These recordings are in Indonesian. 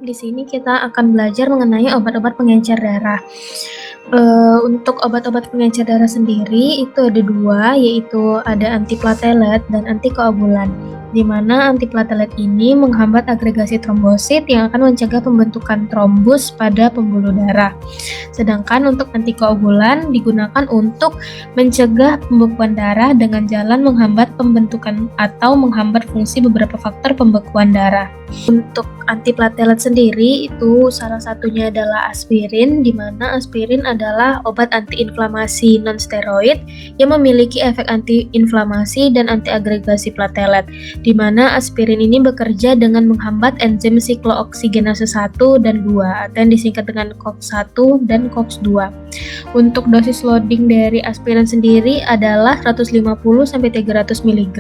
Di sini kita akan belajar mengenai obat-obat pengencer darah. Untuk obat-obat pengencer darah sendiri itu ada 2, yaitu ada antiplatelet dan antikoagulan, di mana antiplatelet ini menghambat agregasi trombosit yang akan mencegah pembentukan trombus pada pembuluh darah. Sedangkan untuk antikoagulan digunakan untuk mencegah pembekuan darah dengan jalan menghambat pembentukan atau menghambat fungsi beberapa faktor pembekuan darah. Untuk antiplatelet sendiri itu salah satunya adalah aspirin, di mana aspirin adalah obat antiinflamasi non-steroid yang memiliki efek antiinflamasi dan antiagregasi platelet, di mana aspirin ini bekerja dengan menghambat enzim siklooksigenase 1 dan 2 atau yang disingkat dengan COX-1 dan COX-2. Untuk dosis loading dari aspirin sendiri adalah 150-300 mg,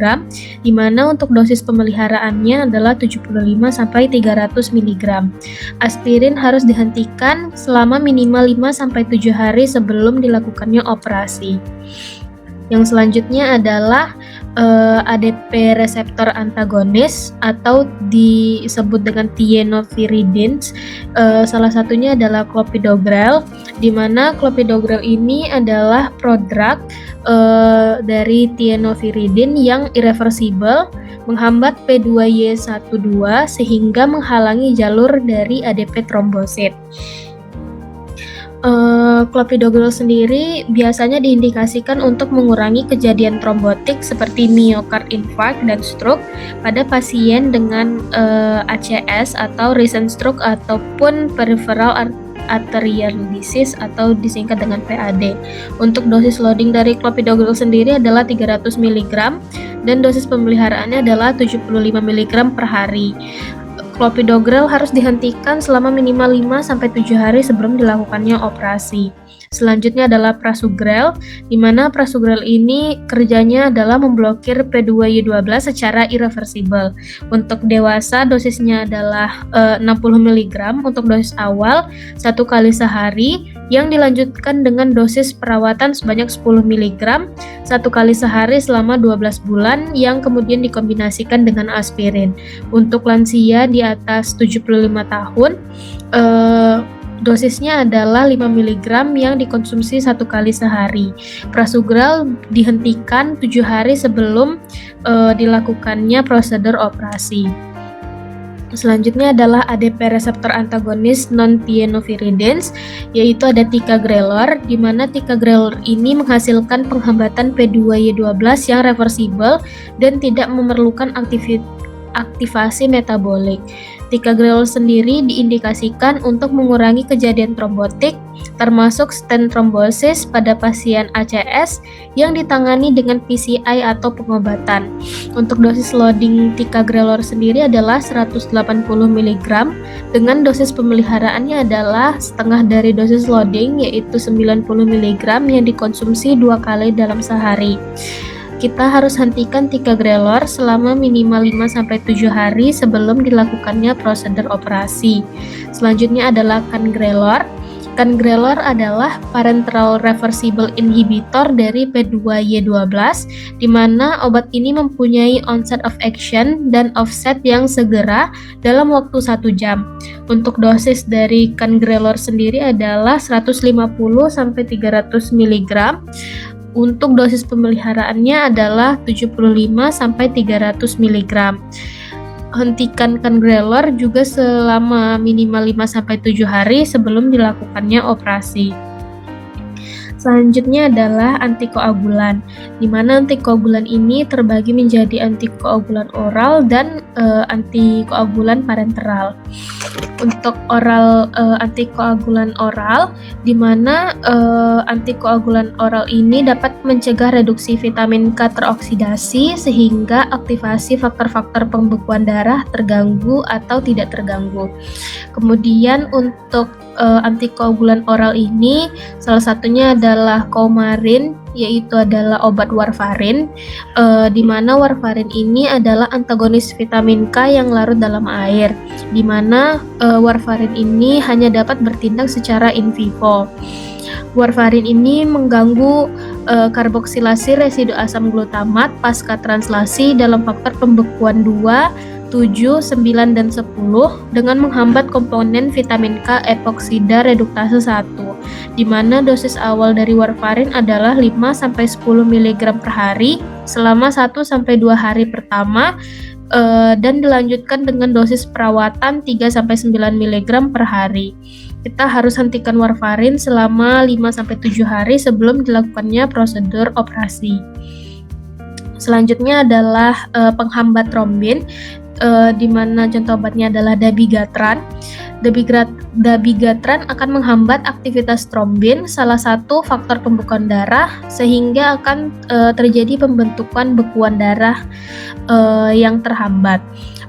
di mana untuk dosis pemeliharaannya adalah 75-300 mg. Aspirin harus dihentikan selama minimal 5-7 hari sebelum dilakukannya operasi. Yang selanjutnya adalah ADP reseptor antagonis atau disebut dengan thienopyridines. Salah satunya adalah clopidogrel, di mana clopidogrel ini adalah prodrug dari thienopyridine yang irreversible, menghambat P2Y12 sehingga menghalangi jalur dari ADP trombosit. Clopidogrel sendiri biasanya diindikasikan untuk mengurangi kejadian trombotik seperti myocard infarct dan stroke pada pasien dengan ACS atau recent stroke ataupun peripheral arterial disease atau disingkat dengan PAD. Untuk dosis loading dari clopidogrel sendiri adalah 300 mg dan dosis pemeliharaannya adalah 75 mg per hari. Clopidogrel harus dihentikan selama minimal 5-7 hari sebelum dilakukannya operasi. Selanjutnya adalah prasugrel, di mana prasugrel ini kerjanya adalah memblokir P2Y12 secara irreversible. Untuk dewasa dosisnya adalah 60 mg untuk dosis awal 1 kali sehari yang dilanjutkan dengan dosis perawatan sebanyak 10 mg 1 kali sehari selama 12 bulan yang kemudian dikombinasikan dengan aspirin. Untuk lansia di atas 75 tahun, dosisnya adalah 5 mg yang dikonsumsi 1 kali sehari. Prasugrel dihentikan 7 hari sebelum dilakukannya prosedur operasi. Selanjutnya adalah ADP reseptor antagonis non-thienopyridines, yaitu ada ticagrelor, di mana ticagrelor ini menghasilkan penghambatan P2Y12 yang reversible dan tidak memerlukan aktivasi metabolik. Ticagrelor sendiri diindikasikan untuk mengurangi kejadian trombotik, termasuk stent thrombosis pada pasien ACS yang ditangani dengan PCI atau pengobatan. Untuk dosis loading ticagrelor sendiri adalah 180 mg dengan dosis pemeliharaannya adalah setengah dari dosis loading, yaitu 90 mg yang dikonsumsi 2 kali dalam sehari. Kita harus hentikan ticagrelor selama minimal 5-7 hari sebelum dilakukannya prosedur operasi. Selanjutnya adalah cangrelor. Cangrelor adalah parenteral reversible inhibitor dari P2Y12, di mana obat ini mempunyai onset of action dan offset yang segera dalam waktu 1 jam. Untuk dosis dari cangrelor sendiri adalah 150-300 mg. Untuk dosis pemeliharaannya adalah 75-300 mg. Hentikan cangrelor juga selama minimal 5-7 hari sebelum dilakukannya operasi. Selanjutnya adalah antikoagulan, di mana antikoagulan ini terbagi menjadi antikoagulan oral dan antikoagulan parenteral. Untuk antikoagulan oral, di mana antikoagulan oral ini dapat mencegah reduksi vitamin K teroksidasi sehingga aktivasi faktor-faktor pembekuan darah terganggu atau tidak terganggu. Kemudian untuk antikoagulan oral ini salah satunya adalah Coumarin, yaitu adalah obat warfarin, di mana warfarin ini adalah antagonis vitamin K yang larut dalam air, di mana warfarin ini hanya dapat bertindak secara in vivo. Warfarin ini mengganggu karboksilasi residu asam glutamat pasca translasi dalam faktor pembekuan 2 7, 9, dan 10 dengan menghambat komponen vitamin K epoksida reduktase 1, di mana dosis awal dari warfarin adalah 5-10 mg per hari selama 1-2 hari pertama, dan dilanjutkan dengan dosis perawatan 3-9 mg per hari. Kita harus hentikan warfarin selama 5-7 hari sebelum dilakukannya prosedur operasi. Selanjutnya adalah penghambat trombin, di mana contoh obatnya adalah dabigatran. Dabigatran akan menghambat aktivitas trombin, salah satu faktor pembekuan darah, sehingga akan terjadi pembentukan bekuan darah yang terhambat.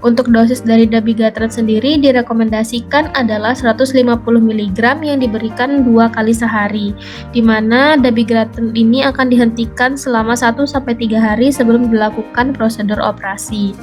Untuk dosis dari dabigatran sendiri direkomendasikan adalah 150 mg yang diberikan 2 kali sehari, di mana dabigatran ini akan dihentikan selama 1-3 hari sebelum dilakukan prosedur operasi.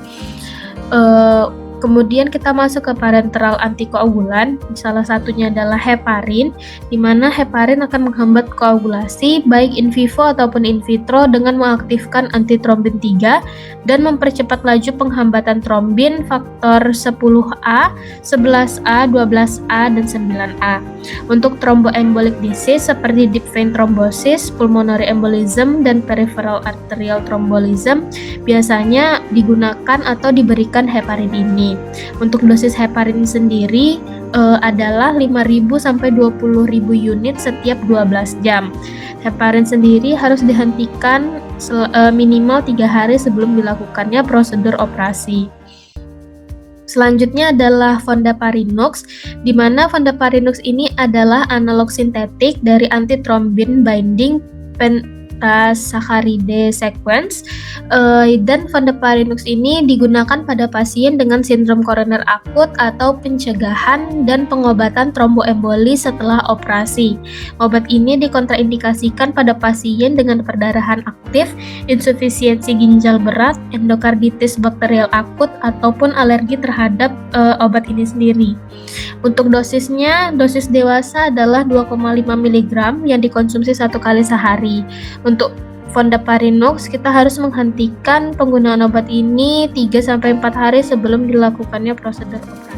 Kemudian kita masuk ke parenteral antikoagulan, salah satunya adalah heparin, di mana heparin akan menghambat koagulasi baik in vivo ataupun in vitro dengan mengaktifkan antitrombin 3 dan mempercepat laju penghambatan trombin faktor 10A, 11A, 12A, dan 9A. Untuk thromboembolic disease seperti deep vein thrombosis, pulmonary embolism, dan peripheral arterial thrombolism biasanya digunakan atau diberikan heparin ini. Untuk dosis heparin sendiri adalah 5.000 sampai 20.000 unit setiap 12 jam. Heparin sendiri harus dihentikan minimal 3 hari sebelum dilakukannya prosedur operasi. Selanjutnya adalah fondaparinux, di mana fondaparinux ini adalah analog sintetik dari antitrombin binding pentasaccharide sequence, dan fondaparinux ini digunakan pada pasien dengan sindrom koroner akut atau pencegahan dan pengobatan tromboemboli setelah operasi. Obat ini dikontraindikasikan pada pasien dengan perdarahan aktif, insufisiensi ginjal berat, endokarditis bakterial akut, ataupun alergi terhadap obat ini sendiri. Untuk dosisnya, dosis dewasa adalah 2,5 mg yang dikonsumsi 1 kali sehari. Untuk fondaparinux, kita harus menghentikan penggunaan obat ini 3-4 hari sebelum dilakukannya prosedur operasi.